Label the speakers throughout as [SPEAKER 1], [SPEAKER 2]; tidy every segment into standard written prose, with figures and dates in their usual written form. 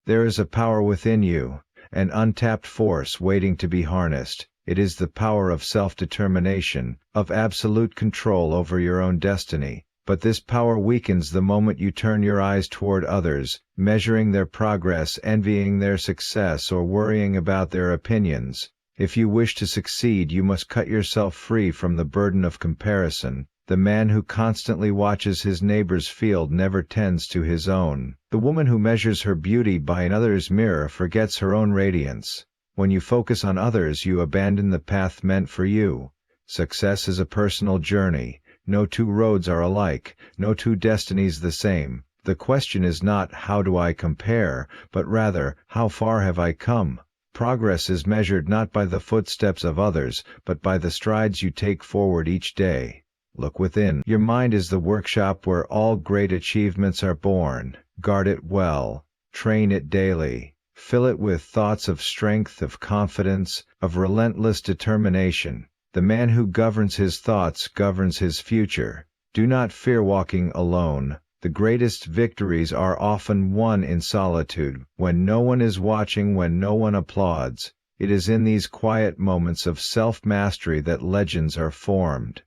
[SPEAKER 1] There is a power within you, an untapped force waiting to be harnessed. It is the power of self-determination, of absolute control over your own destiny. But this power weakens the moment you turn your eyes toward others, measuring their progress, envying their success, or worrying about their opinions. If you wish to succeed, you must cut yourself free from the burden of comparison. The man who constantly watches his neighbor's field never tends to his own. The woman who measures her beauty by another's mirror forgets her own radiance. When you focus on others, you abandon the path meant for you. Success is a personal journey. No two roads are alike, no two destinies the same. The question is not how do I compare, but rather, how far have I come? Progress is measured not by the footsteps of others, but by the strides you take forward each day. Look within. Your mind is the workshop where all great achievements are born. Guard it well. Train it daily. Fill it with thoughts of strength, of confidence, of relentless determination. The man who governs his thoughts governs his future. Do not fear walking alone. The greatest victories are often won in solitude, when no one is watching, when no one applauds. It is in these quiet moments of self-mastery that legends are formed.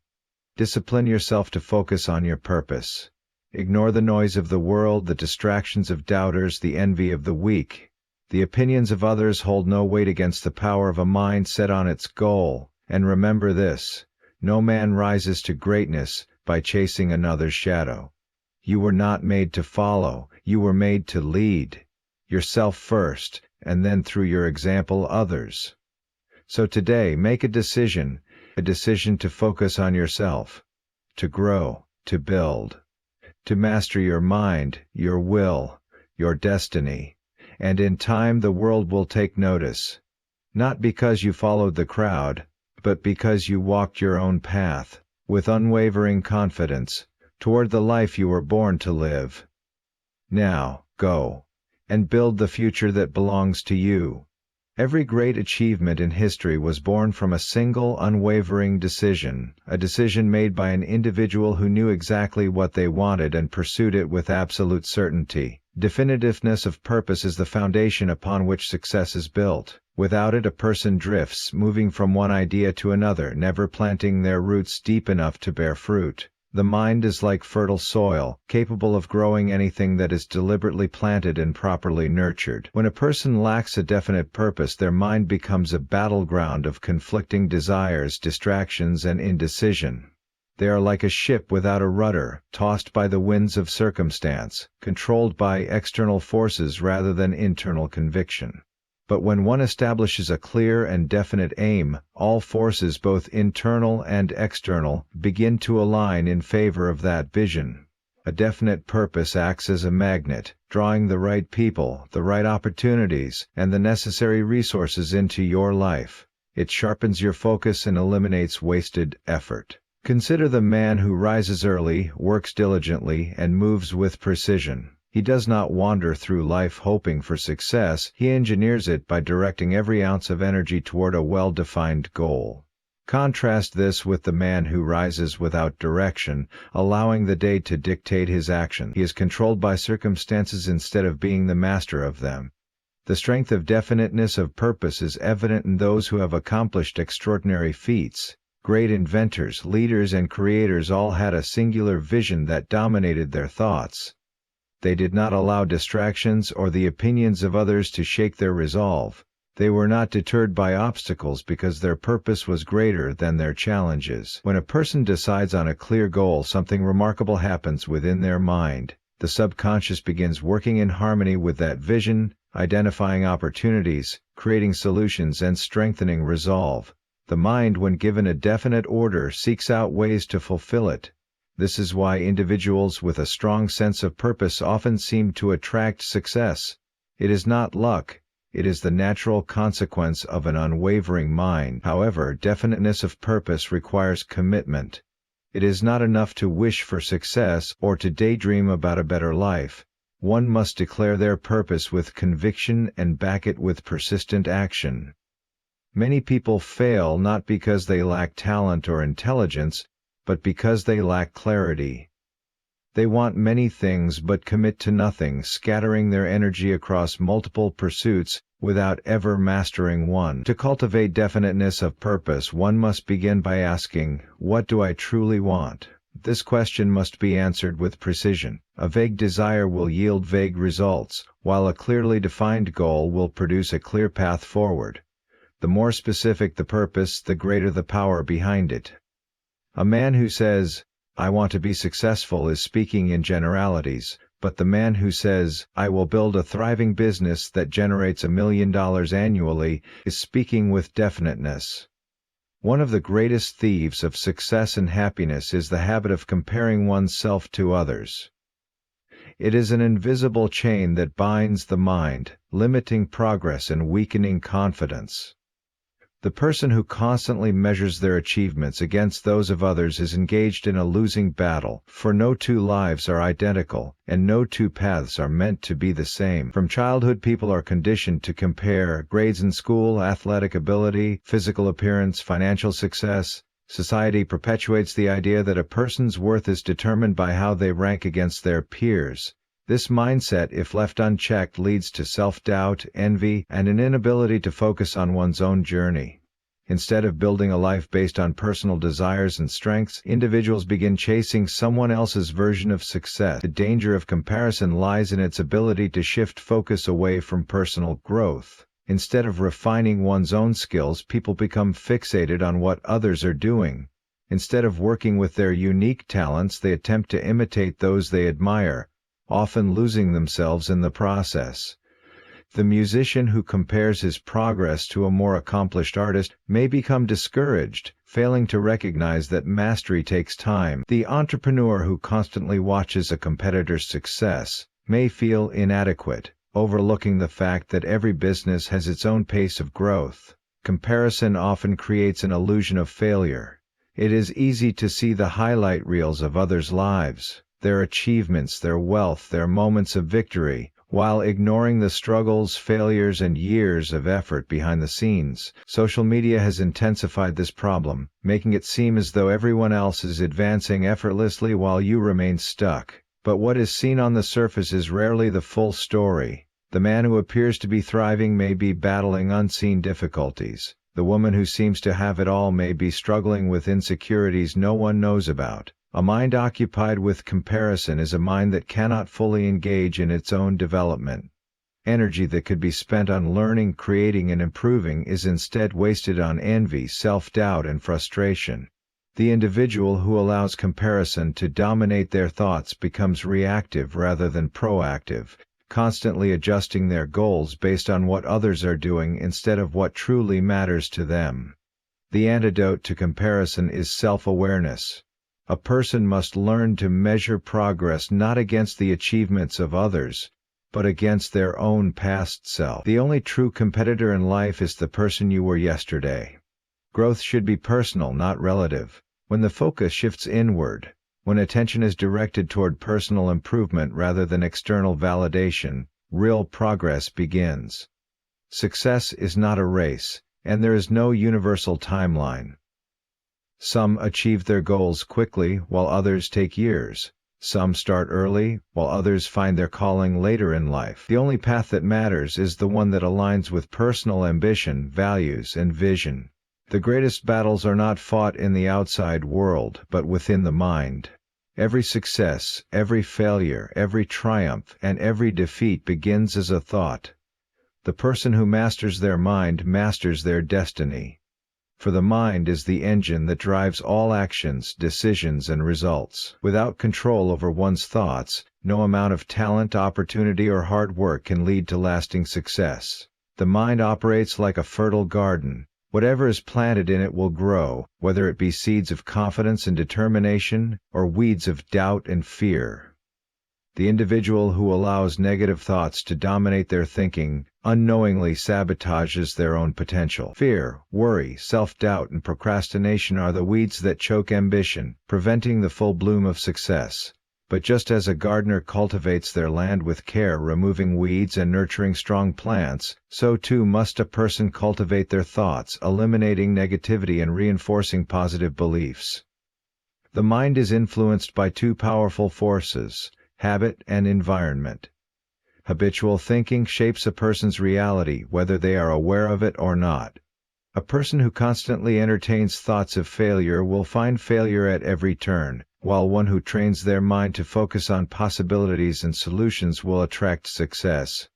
[SPEAKER 1] Discipline yourself to focus on your purpose. Ignore the noise of the world, the distractions of doubters, the envy of the weak. The opinions of others hold no weight against the power of a mind set on its goal. And remember this: no man rises to greatness by chasing another's shadow. You were not made to follow, you were made to lead. Yourself first, and then through your example others. So today make a decision to focus on yourself, to grow, to build, to master your mind, your will, your destiny. And in time the world will take notice. Not because you followed the crowd, but because you walked your own path, with unwavering confidence, toward the life you were born to live. Now, go and build the future that belongs to you. Every great achievement in history was born from a single unwavering decision, a decision made by an individual who knew exactly what they wanted and pursued it with absolute certainty. Definitiveness of purpose is the foundation upon which success is built. Without it, a person drifts, moving from one idea to another, never planting their roots deep enough to bear fruit. The mind is like fertile soil, capable of growing anything that is deliberately planted and properly nurtured. When a person lacks a definite purpose, their mind becomes a battleground of conflicting desires, distractions, and indecision. They are like a ship without a rudder, tossed by the winds of circumstance, controlled by external forces rather than internal conviction. But when one establishes a clear and definite aim, all forces, both internal and external, begin to align in favor of that vision. A definite purpose acts as a magnet, drawing the right people, the right opportunities, and the necessary resources into your life. It sharpens your focus and eliminates wasted effort. Consider the man who rises early, works diligently, and moves with precision. He does not wander through life hoping for success, he engineers it by directing every ounce of energy toward a well-defined goal. Contrast this with the man who rises without direction, allowing the day to dictate his action. He is controlled by circumstances instead of being the master of them. The strength of definiteness of purpose is evident in those who have accomplished extraordinary feats. Great inventors, leaders, and creators all had a singular vision that dominated their thoughts. They did not allow distractions or the opinions of others to shake their resolve. They were not deterred by obstacles because their purpose was greater than their challenges. When a person decides on a clear goal, something remarkable happens within their mind. The subconscious begins working in harmony with that vision, identifying opportunities, creating solutions, and strengthening resolve. The mind, when given a definite order, seeks out ways to fulfill it. This is why individuals with a strong sense of purpose often seem to attract success. It is not luck, it is the natural consequence of an unwavering mind. However, definiteness of purpose requires commitment. It is not enough to wish for success or to daydream about a better life. One must declare their purpose with conviction and back it with persistent action. Many people fail not because they lack talent or intelligence, but because they lack clarity. They want many things but commit to nothing, scattering their energy across multiple pursuits, without ever mastering one. To cultivate definiteness of purpose, one must begin by asking, "What do I truly want?" This question must be answered with precision. A vague desire will yield vague results, while a clearly defined goal will produce a clear path forward. The more specific the purpose, the greater the power behind it. A man who says, "I want to be successful," is speaking in generalities, but the man who says, "I will build a thriving business that generates $1 million annually," is speaking with definiteness. One of the greatest thieves of success and happiness is the habit of comparing oneself to others. It is an invisible chain that binds the mind, limiting progress and weakening confidence. The person who constantly measures their achievements against those of others is engaged in a losing battle, for no two lives are identical, and no two paths are meant to be the same. From childhood, people are conditioned to compare grades in school, athletic ability, physical appearance, financial success. Society perpetuates the idea that a person's worth is determined by how they rank against their peers. This mindset, if left unchecked, leads to self-doubt, envy, and an inability to focus on one's own journey. Instead of building a life based on personal desires and strengths, individuals begin chasing someone else's version of success. The danger of comparison lies in its ability to shift focus away from personal growth. Instead of refining one's own skills, people become fixated on what others are doing. Instead of working with their unique talents, they attempt to imitate those they admire, often losing themselves in the process. The musician who compares his progress to a more accomplished artist may become discouraged, failing to recognize that mastery takes time. The entrepreneur who constantly watches a competitor's success may feel inadequate, overlooking the fact that every business has its own pace of growth. Comparison often creates an illusion of failure. It is easy to see the highlight reels of others' lives, their achievements, their wealth, their moments of victory, while ignoring the struggles, failures, and years of effort behind the scenes. Social media has intensified this problem, making it seem as though everyone else is advancing effortlessly while you remain stuck. But what is seen on the surface is rarely the full story. The man who appears to be thriving may be battling unseen difficulties. The woman who seems to have it all may be struggling with insecurities no one knows about. A mind occupied with comparison is a mind that cannot fully engage in its own development. Energy that could be spent on learning, creating, and improving is instead wasted on envy, self-doubt, and frustration. The individual who allows comparison to dominate their thoughts becomes reactive rather than proactive, constantly adjusting their goals based on what others are doing instead of what truly matters to them. The antidote to comparison is self-awareness. A person must learn to measure progress not against the achievements of others, but against their own past self. The only true competitor in life is the person you were yesterday. Growth should be personal, not relative. When the focus shifts inward, when attention is directed toward personal improvement rather than external validation, real progress begins. Success is not a race, and there is no universal timeline. Some achieve their goals quickly, while others take years. Some start early, while others find their calling later in life. The only path that matters is the one that aligns with personal ambition, values, and vision. The greatest battles are not fought in the outside world, but within the mind. Every success, every failure, every triumph, and every defeat begins as a thought. The person who masters their mind masters their destiny. For the mind is the engine that drives all actions, decisions, and results. Without control over one's thoughts, no amount of talent, opportunity, or hard work can lead to lasting success. The mind operates like a fertile garden. Whatever is planted in it will grow, whether it be seeds of confidence and determination, or weeds of doubt and fear. The individual who allows negative thoughts to dominate their thinking unknowingly sabotages their own potential. Fear, worry, self-doubt, and procrastination are the weeds that choke ambition, preventing the full bloom of success. But just as a gardener cultivates their land with care, removing weeds and nurturing strong plants, so too must a person cultivate their thoughts, eliminating negativity and reinforcing positive beliefs. The mind is influenced by two powerful forces: habit and environment. Habitual thinking shapes a person's reality whether they are aware of it or not. A person who constantly entertains thoughts of failure will find failure at every turn, while one who trains their mind to focus on possibilities and solutions will attract success.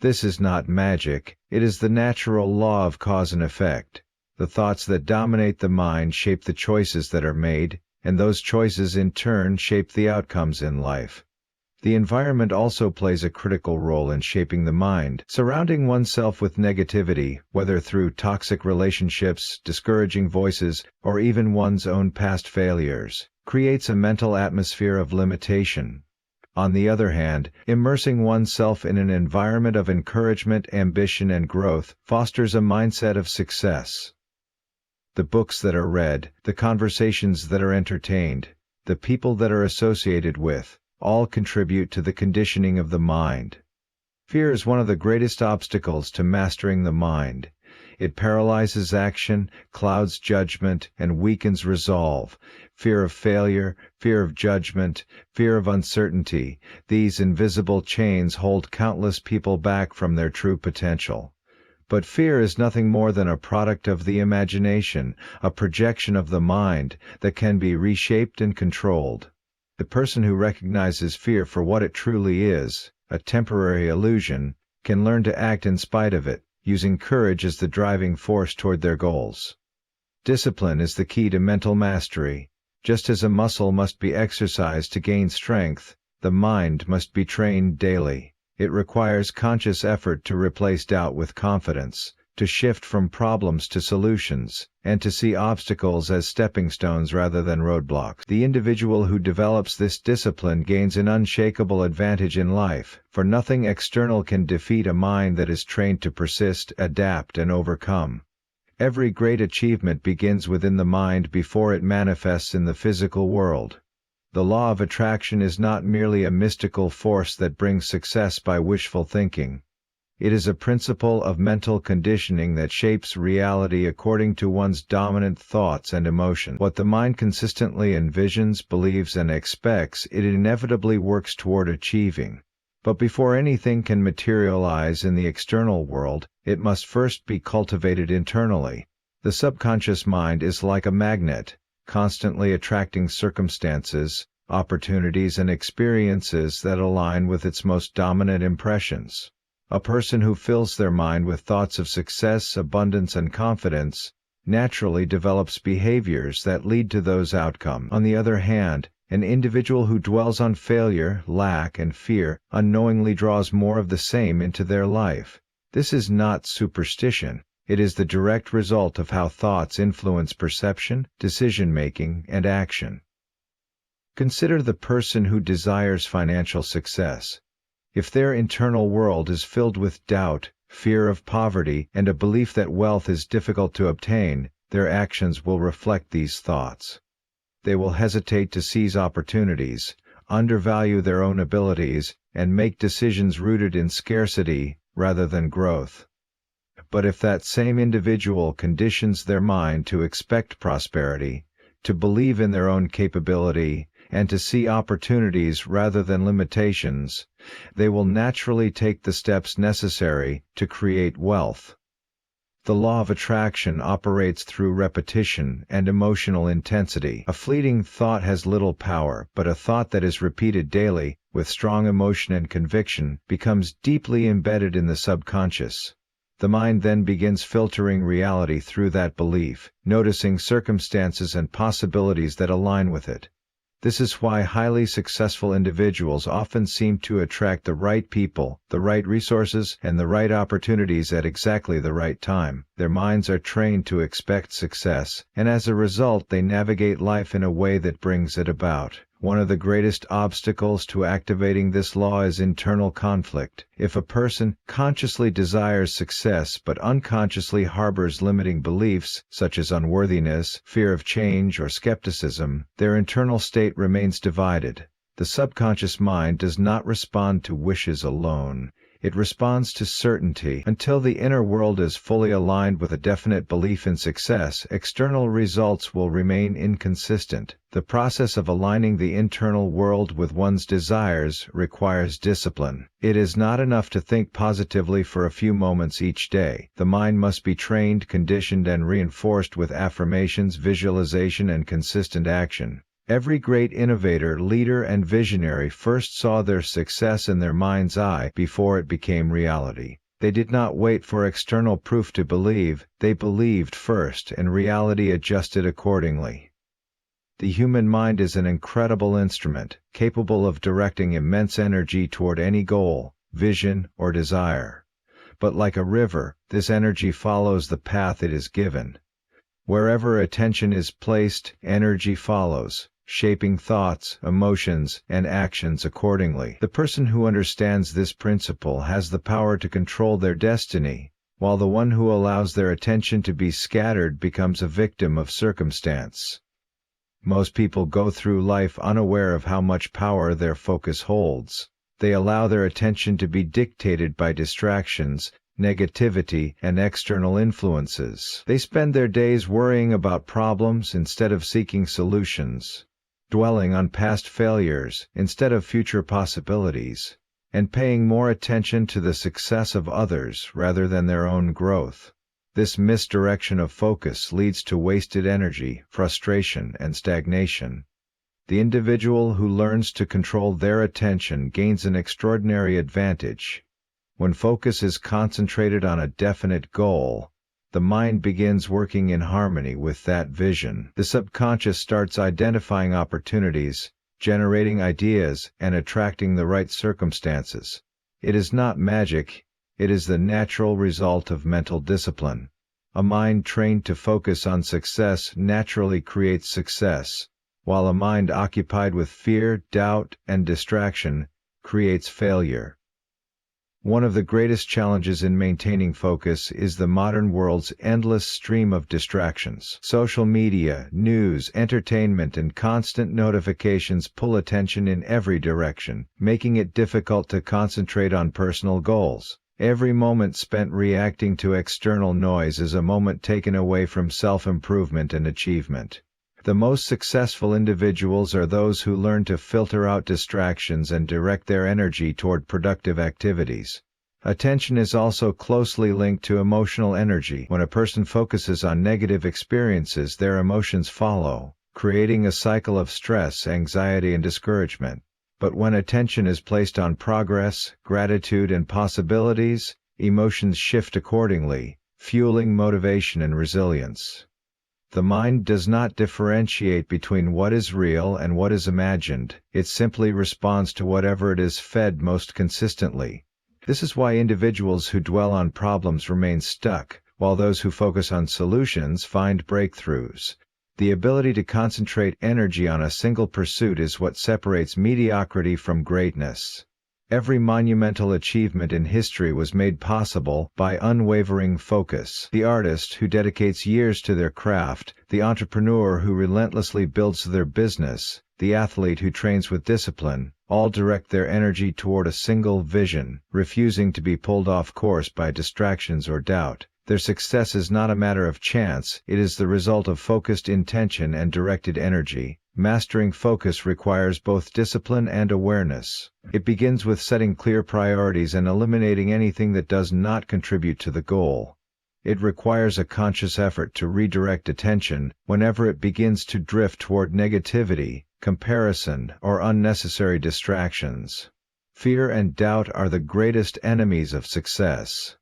[SPEAKER 1] This is not magic, it is the natural law of cause and effect. The thoughts that dominate the mind shape the choices that are made, and those choices in turn shape the outcomes in life. The environment also plays a critical role in shaping the mind. Surrounding oneself with negativity, whether through toxic relationships, discouraging voices, or even one's own past failures, creates a mental atmosphere of limitation. On the other hand, immersing oneself in an environment of encouragement, ambition, and growth fosters a mindset of success. The books that are read, the conversations that are entertained, the people that are associated with, all contribute to the conditioning of the mind. Fear is one of the greatest obstacles to mastering the mind. It paralyzes action, clouds judgment, and weakens resolve. Fear of failure, fear of judgment, fear of uncertainty, these invisible chains hold countless people back from their true potential. But fear is nothing more than a product of the imagination, a projection of the mind that can be reshaped and controlled. The person who recognizes fear for what it truly is, a temporary illusion, can learn to act in spite of it, using courage as the driving force toward their goals. Discipline is the key to mental mastery. Just as a muscle must be exercised to gain strength, the mind must be trained daily. It requires conscious effort to replace doubt with confidence, to shift from problems to solutions, and to see obstacles as stepping stones rather than roadblocks. The individual who develops this discipline gains an unshakable advantage in life, for nothing external can defeat a mind that is trained to persist, adapt, and overcome. Every great achievement begins within the mind before it manifests in the physical world. The law of attraction is not merely a mystical force that brings success by wishful thinking. It is a principle of mental conditioning that shapes reality according to one's dominant thoughts and emotions. What the mind consistently envisions, believes, and expects, it inevitably works toward achieving. But before anything can materialize in the external world, it must first be cultivated internally. The subconscious mind is like a magnet, constantly attracting circumstances, opportunities, and experiences that align with its most dominant impressions. A person who fills their mind with thoughts of success, abundance, and confidence naturally develops behaviors that lead to those outcomes. On the other hand, an individual who dwells on failure, lack, and fear unknowingly draws more of the same into their life. This is not superstition. It is the direct result of how thoughts influence perception, decision-making, and action. Consider the person who desires financial success. If their internal world is filled with doubt, fear of poverty, and a belief that wealth is difficult to obtain, their actions will reflect these thoughts. They will hesitate to seize opportunities, undervalue their own abilities, and make decisions rooted in scarcity rather than growth. But if that same individual conditions their mind to expect prosperity, to believe in their own capability, and to see opportunities rather than limitations, they will naturally take the steps necessary to create wealth. The law of attraction operates through repetition and emotional intensity. A fleeting thought has little power, but a thought that is repeated daily, with strong emotion and conviction, becomes deeply embedded in the subconscious. The mind then begins filtering reality through that belief, noticing circumstances and possibilities that align with it. This is why highly successful individuals often seem to attract the right people, the right resources, and the right opportunities at exactly the right time. Their minds are trained to expect success, and as a result they navigate life in a way that brings it about. One of the greatest obstacles to activating this law is internal conflict. If a person consciously desires success but unconsciously harbors limiting beliefs, such as unworthiness, fear of change, or skepticism, their internal state remains divided. The subconscious mind does not respond to wishes alone. It responds to certainty. Until the inner world is fully aligned with a definite belief in success, external results will remain inconsistent. The process of aligning the internal world with one's desires requires discipline. It is not enough to think positively for a few moments each day. The mind must be trained, conditioned, and reinforced with affirmations, visualization, and consistent action. Every great innovator, leader, and visionary first saw their success in their mind's eye before it became reality. They did not wait for external proof to believe, they believed first, and reality adjusted accordingly. The human mind is an incredible instrument, capable of directing immense energy toward any goal, vision, or desire. But like a river, this energy follows the path it is given. Wherever attention is placed, energy follows, shaping thoughts, emotions, and actions accordingly. The person who understands this principle has the power to control their destiny, while the one who allows their attention to be scattered becomes a victim of circumstance. Most people go through life unaware of how much power their focus holds. They allow their attention to be dictated by distractions, negativity, and external influences. They spend their days worrying about problems instead of seeking solutions, dwelling on past failures instead of future possibilities, and paying more attention to the success of others rather than their own growth. This misdirection of focus leads to wasted energy, frustration, and stagnation. The individual who learns to control their attention gains an extraordinary advantage. When focus is concentrated on a definite goal, the mind begins working in harmony with that vision. The subconscious starts identifying opportunities, generating ideas, and attracting the right circumstances. It is not magic, it is the natural result of mental discipline. A mind trained to focus on success naturally creates success, while a mind occupied with fear, doubt, and distraction creates failure. One of the greatest challenges in maintaining focus is the modern world's endless stream of distractions. Social media, news, entertainment, and constant notifications pull attention in every direction, making it difficult to concentrate on personal goals. Every moment spent reacting to external noise is a moment taken away from self-improvement and achievement. The most successful individuals are those who learn to filter out distractions and direct their energy toward productive activities. Attention is also closely linked to emotional energy. When a person focuses on negative experiences, their emotions follow, creating a cycle of stress, anxiety, and discouragement. But when attention is placed on progress, gratitude, and possibilities, emotions shift accordingly, fueling motivation and resilience. The mind does not differentiate between what is real and what is imagined, it simply responds to whatever it is fed most consistently. This is why individuals who dwell on problems remain stuck, while those who focus on solutions find breakthroughs. The ability to concentrate energy on a single pursuit is what separates mediocrity from greatness. Every monumental achievement in history was made possible by unwavering focus. The artist who dedicates years to their craft, the entrepreneur who relentlessly builds their business, the athlete who trains with discipline, all direct their energy toward a single vision, refusing to be pulled off course by distractions or doubt. Their success is not a matter of chance, it is the result of focused intention and directed energy. Mastering focus requires both discipline and awareness. It begins with setting clear priorities and eliminating anything that does not contribute to the goal. It requires a conscious effort to redirect attention whenever it begins to drift toward negativity, comparison, or unnecessary distractions. Fear and doubt are the greatest enemies of success.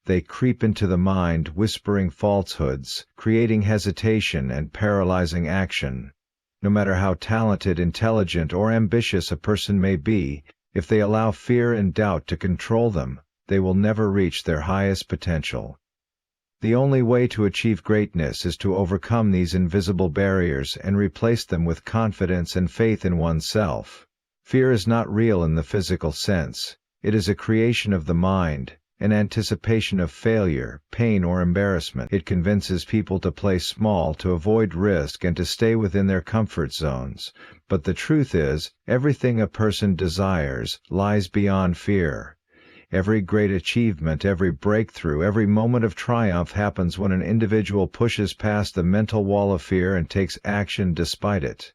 [SPEAKER 1] They creep into the mind, whispering falsehoods, creating hesitation and paralyzing action. No matter how talented, intelligent, or ambitious a person may be, if they allow fear and doubt to control them, they will never reach their highest potential. The only way to achieve greatness is to overcome these invisible barriers and replace them with confidence and faith in oneself. Fear is not real in the physical sense, it is a creation of the mind, an anticipation of failure, pain, or embarrassment. It convinces people to play small to avoid risk and to stay within their comfort zones. But the truth is, everything a person desires lies beyond fear. Every great achievement, every breakthrough, every moment of triumph happens when an individual pushes past the mental wall of fear and takes action despite it.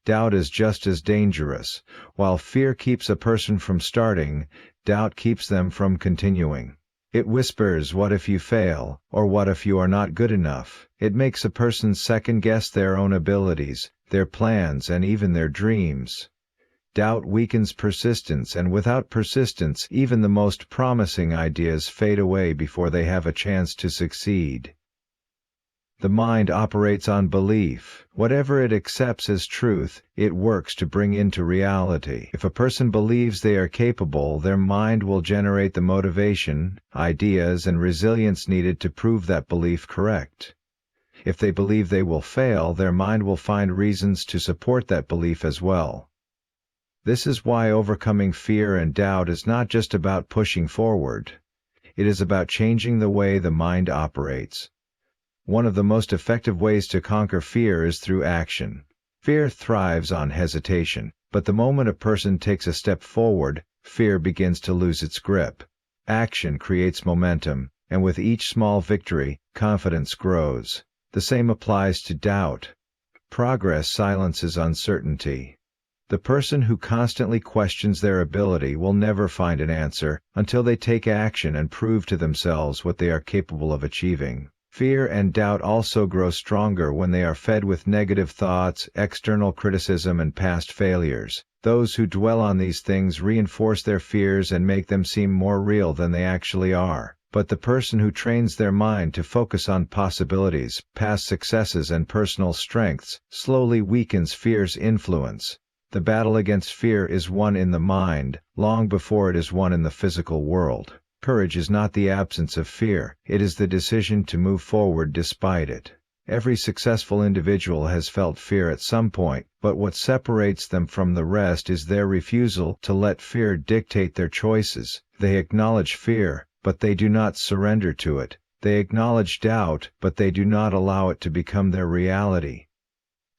[SPEAKER 1] Doubt is just as dangerous. While fear keeps a person from starting, doubt keeps them from continuing. It whispers, "What if you fail?" or "What if you are not good enough?" It makes a person second-guess their own abilities, their plans, and even their dreams. Doubt weakens persistence, and without persistence, even the most promising ideas fade away before they have a chance to succeed. The mind operates on belief. Whatever it accepts as truth, it works to bring into reality. If a person believes they are capable, their mind will generate the motivation, ideas, and resilience needed to prove that belief correct. If they believe they will fail, their mind will find reasons to support that belief as well. This is why overcoming fear and doubt is not just about pushing forward. It is about changing the way the mind operates. One of the most effective ways to conquer fear is through action. Fear thrives on hesitation, but the moment a person takes a step forward, fear begins to lose its grip. Action creates momentum, and with each small victory, confidence grows. The same applies to doubt. Progress silences uncertainty. The person who constantly questions their ability will never find an answer until they take action and prove to themselves what they are capable of achieving. Fear and doubt also grow stronger when they are fed with negative thoughts, external criticism, and past failures. Those who dwell on these things reinforce their fears and make them seem more real than they actually are. But the person who trains their mind to focus on possibilities, past successes, and personal strengths, slowly weakens fear's influence. The battle against fear is won in the mind, long before it is won in the physical world. Courage is not the absence of fear, it is the decision to move forward despite it. Every successful individual has felt fear at some point, but what separates them from the rest is their refusal to let fear dictate their choices. They acknowledge fear, but they do not surrender to it. They acknowledge doubt, but they do not allow it to become their reality.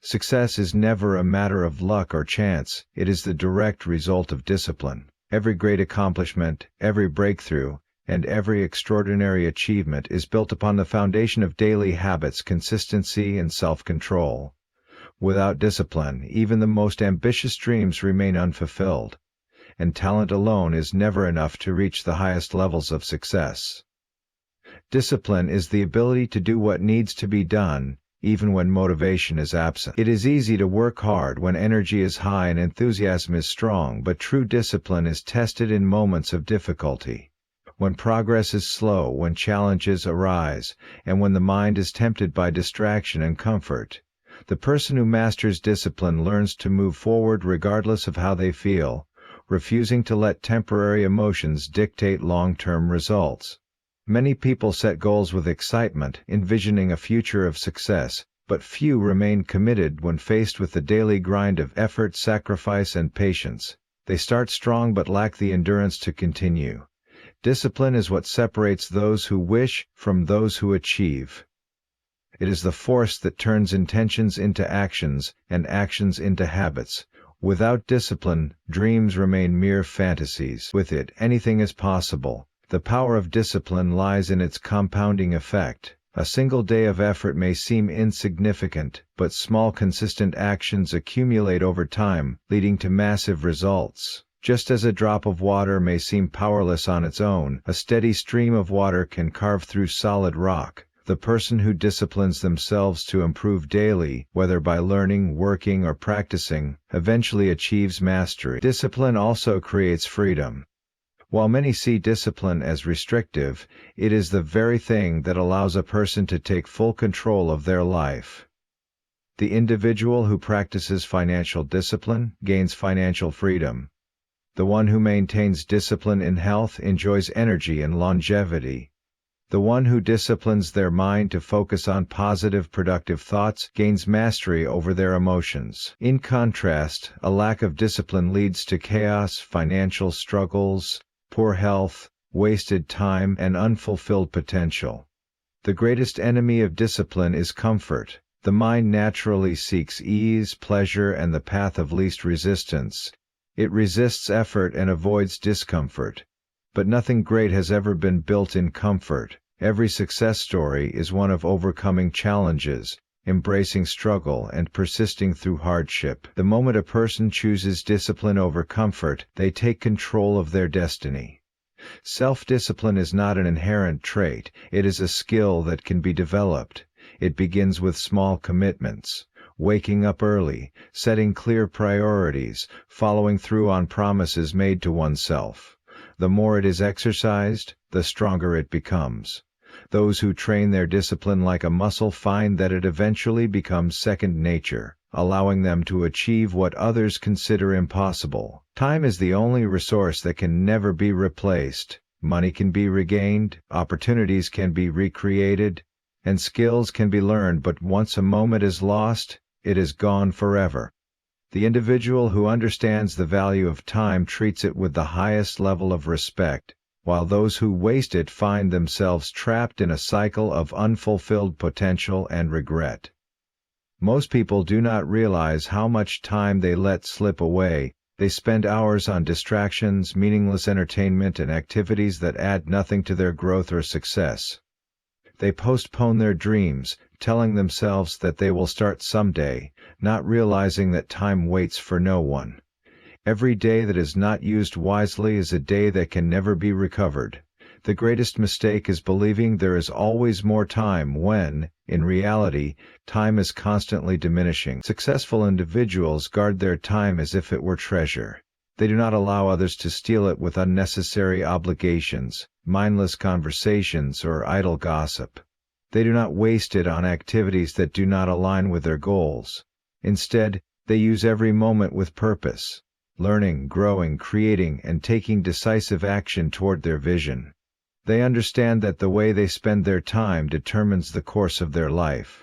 [SPEAKER 1] Success is never a matter of luck or chance, it is the direct result of discipline. Every great accomplishment, every breakthrough, and every extraordinary achievement is built upon the foundation of daily habits, consistency, and self-control. Without discipline, even the most ambitious dreams remain unfulfilled. And talent alone is never enough to reach the highest levels of success. Discipline is the ability to do what needs to be done, even when motivation is absent. It is easy to work hard when energy is high and enthusiasm is strong, but true discipline is tested in moments of difficulty. When progress is slow, when challenges arise, and when the mind is tempted by distraction and comfort. The person who masters discipline learns to move forward regardless of how they feel, refusing to let temporary emotions dictate long-term results. Many people set goals with excitement, envisioning a future of success, but few remain committed when faced with the daily grind of effort, sacrifice, and patience. They start strong but lack the endurance to continue. Discipline is what separates those who wish from those who achieve. It is the force that turns intentions into actions, and actions into habits. Without discipline, dreams remain mere fantasies. With it, anything is possible. The power of discipline lies in its compounding effect. A single day of effort may seem insignificant, but small consistent actions accumulate over time, leading to massive results. Just as a drop of water may seem powerless on its own, a steady stream of water can carve through solid rock. The person who disciplines themselves to improve daily, whether by learning, working, or practicing, eventually achieves mastery. Discipline also creates freedom. While many see discipline as restrictive, it is the very thing that allows a person to take full control of their life. The individual who practices financial discipline gains financial freedom. The one who maintains discipline in health enjoys energy and longevity. The one who disciplines their mind to focus on positive, productive thoughts gains mastery over their emotions. In contrast, a lack of discipline leads to chaos, financial struggles, poor health, wasted time, and unfulfilled potential. The greatest enemy of discipline is comfort. The mind naturally seeks ease, pleasure, and the path of least resistance. It resists effort and avoids discomfort. But nothing great has ever been built in comfort. Every success story is one of overcoming challenges, embracing struggle and persisting through hardship. The moment a person chooses discipline over comfort, they take control of their destiny. Self-discipline is not an inherent trait, it is a skill that can be developed. It begins with small commitments. Waking up early, setting clear priorities, following through on promises made to oneself. The more it is exercised, the stronger it becomes. Those who train their discipline like a muscle find that it eventually becomes second nature, allowing them to achieve what others consider impossible. Time is the only resource that can never be replaced. Money can be regained, opportunities can be recreated, and skills can be learned, but once a moment is lost, it is gone forever. The individual who understands the value of time treats it with the highest level of respect, while those who waste it find themselves trapped in a cycle of unfulfilled potential and regret. Most people do not realize how much time they let slip away. They spend hours on distractions, meaningless entertainment, and activities that add nothing to their growth or success. They postpone their dreams, telling themselves that they will start someday, not realizing that time waits for no one. Every day that is not used wisely is a day that can never be recovered. The greatest mistake is believing there is always more time when, in reality, time is constantly diminishing. Successful individuals guard their time as if it were treasure. They do not allow others to steal it with unnecessary obligations, mindless conversations, or idle gossip. They do not waste it on activities that do not align with their goals. Instead, they use every moment with purpose, learning, growing, creating, and taking decisive action toward their vision. They understand that the way they spend their time determines the course of their life.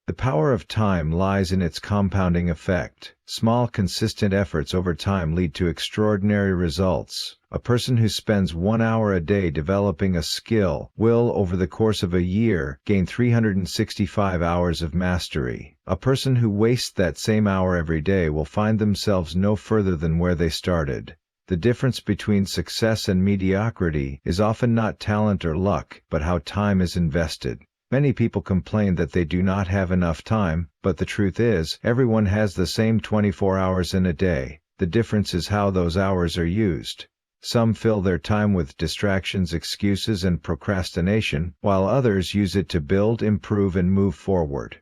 [SPEAKER 1] The power of time lies in its compounding effect. Small, consistent efforts over time lead to extraordinary results. A person who spends 1 hour a day developing a skill will, over the course of a year, gain 365 hours of mastery. A person who wastes that same hour every day will find themselves no further than where they started. The difference between success and mediocrity is often not talent or luck, but how time is invested. Many people complain that they do not have enough time, but the truth is, everyone has the same 24 hours in a day. The difference is how those hours are used. Some fill their time with distractions, excuses, and procrastination, while others use it to build, improve, and move forward.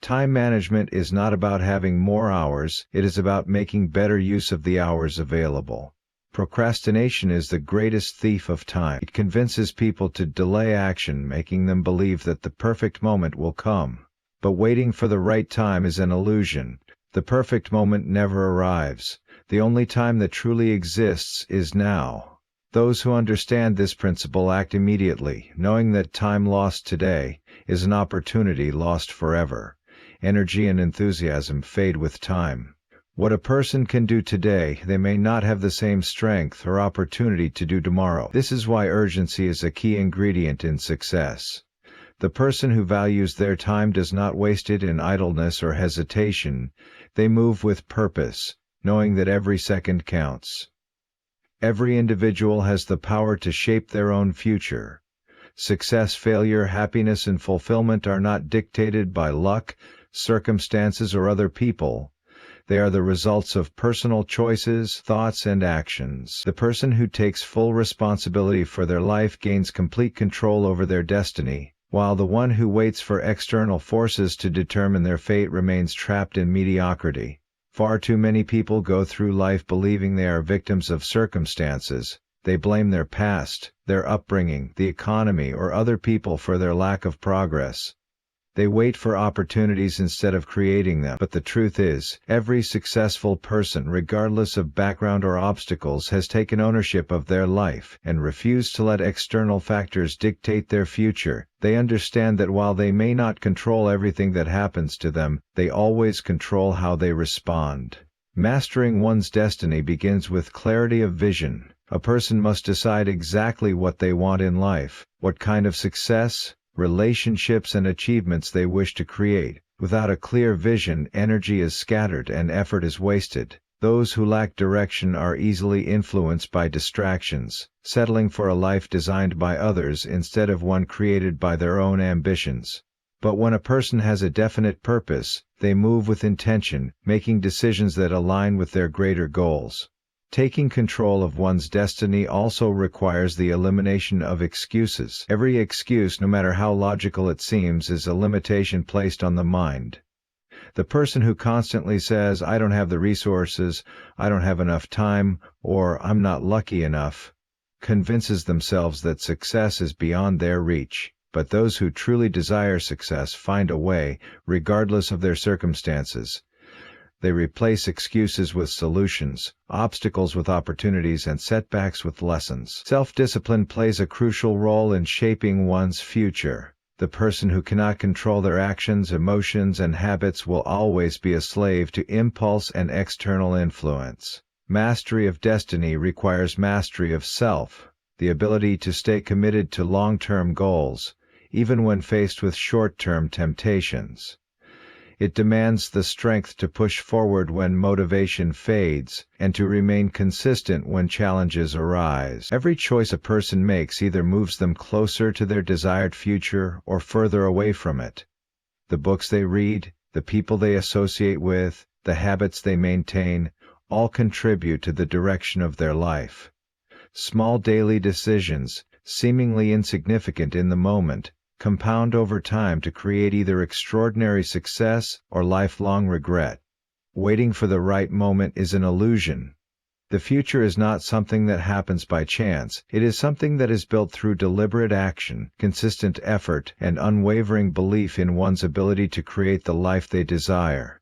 [SPEAKER 1] Time management is not about having more hours, it is about making better use of the hours available. Procrastination is the greatest thief of time. It convinces people to delay action, making them believe that the perfect moment will come. But waiting for the right time is an illusion. The perfect moment never arrives. The only time that truly exists is now. Those who understand this principle act immediately, knowing that time lost today is an opportunity lost forever. Energy and enthusiasm fade with time. What a person can do today, they may not have the same strength or opportunity to do tomorrow. This is why urgency is a key ingredient in success. The person who values their time does not waste it in idleness or hesitation. They move with purpose, knowing that every second counts. Every individual has the power to shape their own future. Success, failure, happiness, and fulfillment are not dictated by luck, circumstances, or other people. They are the results of personal choices, thoughts, and actions. The person who takes full responsibility for their life gains complete control over their destiny, while the one who waits for external forces to determine their fate remains trapped in mediocrity. Far too many people go through life believing they are victims of circumstances. They blame their past, their upbringing, the economy, or other people for their lack of progress. They wait for opportunities instead of creating them. But the truth is, every successful person, regardless of background or obstacles, has taken ownership of their life and refused to let external factors dictate their future. They understand that while they may not control everything that happens to them, they always control how they respond. Mastering one's destiny begins with clarity of vision. A person must decide exactly what they want in life, what kind of success, relationships, and achievements they wish to create. Without a clear vision, energy is scattered and effort is wasted. Those who lack direction are easily influenced by distractions, settling for a life designed by others instead of one created by their own ambitions. But when a person has a definite purpose, they move with intention, making decisions that align with their greater goals. Taking control of one's destiny also requires the elimination of excuses. Every excuse, no matter how logical it seems, is a limitation placed on the mind. The person who constantly says, "I don't have the resources, I don't have enough time," or "I'm not lucky enough," convinces themselves that success is beyond their reach. But those who truly desire success find a way, regardless of their circumstances. They replace excuses with solutions, obstacles with opportunities, and setbacks with lessons. Self-discipline plays a crucial role in shaping one's future. The person who cannot control their actions, emotions, and habits will always be a slave to impulse and external influence. Mastery of destiny requires mastery of self, the ability to stay committed to long-term goals, even when faced with short-term temptations. It demands the strength to push forward when motivation fades, and to remain consistent when challenges arise. Every choice a person makes either moves them closer to their desired future or further away from it. The books they read, the people they associate with, the habits they maintain, all contribute to the direction of their life. Small daily decisions, seemingly insignificant in the moment, compound over time to create either extraordinary success or lifelong regret. Waiting for the right moment is an illusion. The future is not something that happens by chance, it is something that is built through deliberate action, consistent effort, and unwavering belief in one's ability to create the life they desire.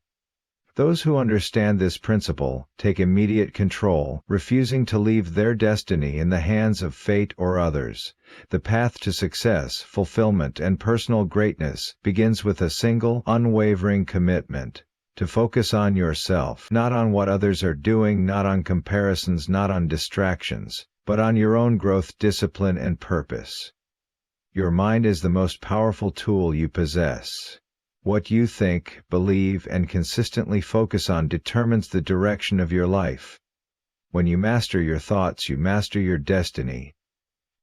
[SPEAKER 1] Those who understand this principle take immediate control, refusing to leave their destiny in the hands of fate or others. The path to success, fulfillment, and personal greatness begins with a single, unwavering commitment. To focus on yourself, not on what others are doing, not on comparisons, not on distractions, but on your own growth, discipline, and purpose. Your mind is the most powerful tool you possess. What you think, believe, and consistently focus on determines the direction of your life. When you master your thoughts, you master your destiny.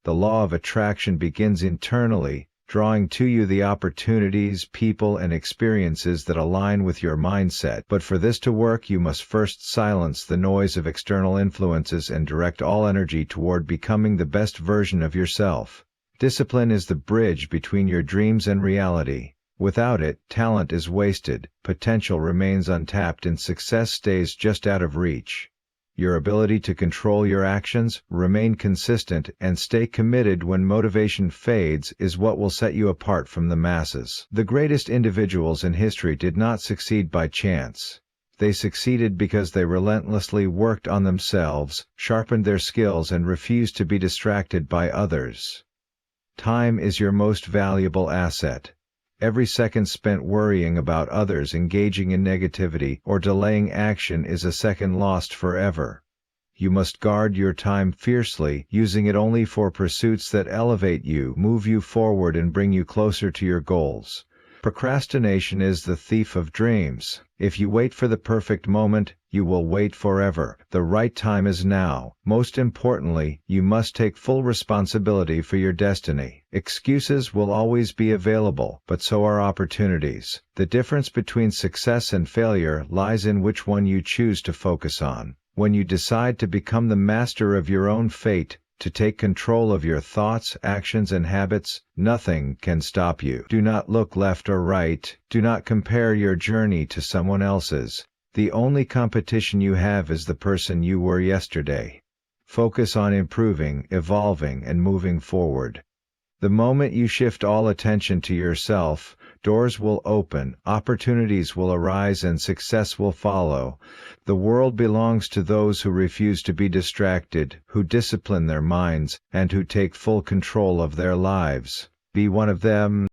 [SPEAKER 1] The law of attraction begins internally, drawing to you the opportunities, people, and experiences that align with your mindset. But for this to work, you must first silence the noise of external influences and direct all energy toward becoming the best version of yourself. Discipline is the bridge between your dreams and reality. Without it, talent is wasted, potential remains untapped, and success stays just out of reach. Your ability to control your actions, remain consistent, and stay committed when motivation fades is what will set you apart from the masses. The greatest individuals in history did not succeed by chance. They succeeded because they relentlessly worked on themselves, sharpened their skills, and refused to be distracted by others. Time is your most valuable asset. Every second spent worrying about others, engaging in negativity, or delaying action is a second lost forever. You must guard your time fiercely, using it only for pursuits that elevate you, move you forward, and bring you closer to your goals. Procrastination is the thief of dreams. If you wait for the perfect moment, you will wait forever. The right time is now. Most importantly, you must take full responsibility for your destiny. Excuses will always be available, but so are opportunities. The difference between success and failure lies in which one you choose to focus on. When you decide to become the master of your own fate, to take control of your thoughts, actions, and habits, nothing can stop you. Do not look left or right. Do not compare your journey to someone else's. The only competition you have is the person you were yesterday. Focus on improving, evolving, and moving forward. The moment you shift all attention to yourself, doors will open, opportunities will arise, and success will follow. The world belongs to those who refuse to be distracted, who discipline their minds, and who take full control of their lives. Be one of them.